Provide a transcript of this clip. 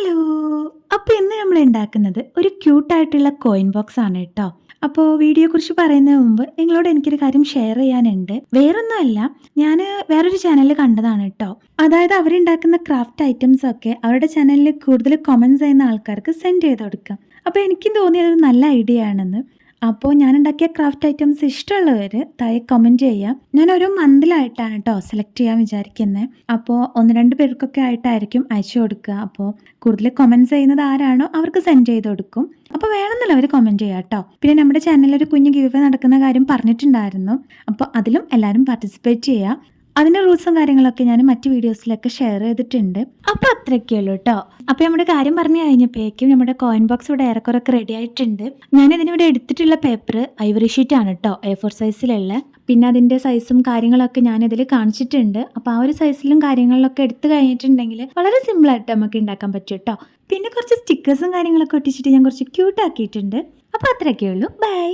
Hello! അപ്പോൾ ഇന്ന് നമ്മൾ ഉണ്ടാക്കുന്നത് ഒരു ക്യൂട്ടായിട്ടുള്ള കോയിൻ ബോക്സ് ആണ് കേട്ടോ. അപ്പോൾ വീഡിയോയെക്കുറിച്ച് പറയുന്നതിന് മുമ്പ് നിങ്ങളോട് എനിക്കൊരു കാര്യം ഷെയർ ചെയ്യാനുണ്ട്. വേറൊന്നുമല്ല, ഞാൻ വേറൊരു ചാനലിൽ കണ്ടതാണ് കേട്ടോ. അതായത് അവരുണ്ടാക്കുന്ന ക്രാഫ്റ്റ് ഐറ്റംസ് ഒക്കെ അവരുടെ ചാനലിൽ കൂടുതൽ കമൻറ്റ്സ് ചെയ്യുന്ന ആൾക്കാർക്ക് സെൻഡ് ചെയ്ത് കൊടുക്കാം. അപ്പോൾ എനിക്കും തോന്നിയത് ഒരു നല്ല ഐഡിയ ആണെന്ന്. അപ്പോൾ ഞാനുണ്ടാക്കിയ ക്രാഫ്റ്റ് ഐറ്റംസ് ഇഷ്ടമുള്ളവർ താഴെ കമൻറ്റ് ചെയ്യാം. ഞാൻ ഓരോ മന്തിലായിട്ടാണ് കേട്ടോ സെലക്ട് ചെയ്യാൻ വിചാരിക്കുന്നത്. അപ്പോൾ 1-2 പേർക്കൊക്കെ ആയിട്ടായിരിക്കും അയച്ചു കൊടുക്കുക. അപ്പോൾ കൂടുതൽ കമൻറ്റ്സ് ചെയ്യുന്നത് ആരാണോ അവർക്ക് സെൻഡ് ചെയ്ത് കൊടുക്കും. അപ്പോൾ വേണമെന്നുള്ളവർ കമൻറ്റ് ചെയ്യാം കേട്ടോ. പിന്നെ നമ്മുടെ ചാനലിൽ ഒരു കുഞ്ഞ് ഗിവ് അവേ നടക്കുന്ന കാര്യം പറഞ്ഞിട്ടുണ്ടായിരുന്നു. അപ്പോൾ അതിലും എല്ലാവരും പാർട്ടിസിപ്പേറ്റ് ചെയ്യുക. അതിൻ്റെ റൂൾസും കാര്യങ്ങളൊക്കെ ഞാൻ മറ്റ് വീഡിയോസിലൊക്കെ ഷെയർ ചെയ്തിട്ടുണ്ട്. അപ്പോൾ അത്രയൊക്കെ ഉള്ളൂ കേട്ടോ. അപ്പോൾ നമ്മുടെ കാര്യം പറഞ്ഞു കഴിഞ്ഞപ്പോഴേക്കും നമ്മുടെ കോയിൻ ബോക്സ് ഇവിടെ ഏറെക്കുറൊക്കെ റെഡി ആയിട്ടുണ്ട്. ഞാനിതിനിവിടെ എടുത്തിട്ടുള്ള പേപ്പർ ഐവറി ഷീറ്റാണ് കേട്ടോ, A4 സൈസിലുള്ള. പിന്നെ അതിൻ്റെ സൈസും കാര്യങ്ങളൊക്കെ ഞാനിതിൽ കാണിച്ചിട്ടുണ്ട്. അപ്പോൾ ആ ഒരു സൈസിലും കാര്യങ്ങളിലൊക്കെ എടുത്തു കഴിഞ്ഞിട്ടുണ്ടെങ്കിൽ വളരെ സിമ്പിളായിട്ട് നമുക്ക് ഉണ്ടാക്കാൻ പറ്റും കേട്ടോ. പിന്നെ കുറച്ച് സ്റ്റിക്കേഴ്സും കാര്യങ്ങളൊക്കെ ഒട്ടിച്ചിട്ട് ഞാൻ കുറച്ച് ക്യൂട്ടാക്കിയിട്ടുണ്ട്. അപ്പോൾ അത്രയൊക്കെ ഉള്ളൂ. ബൈ.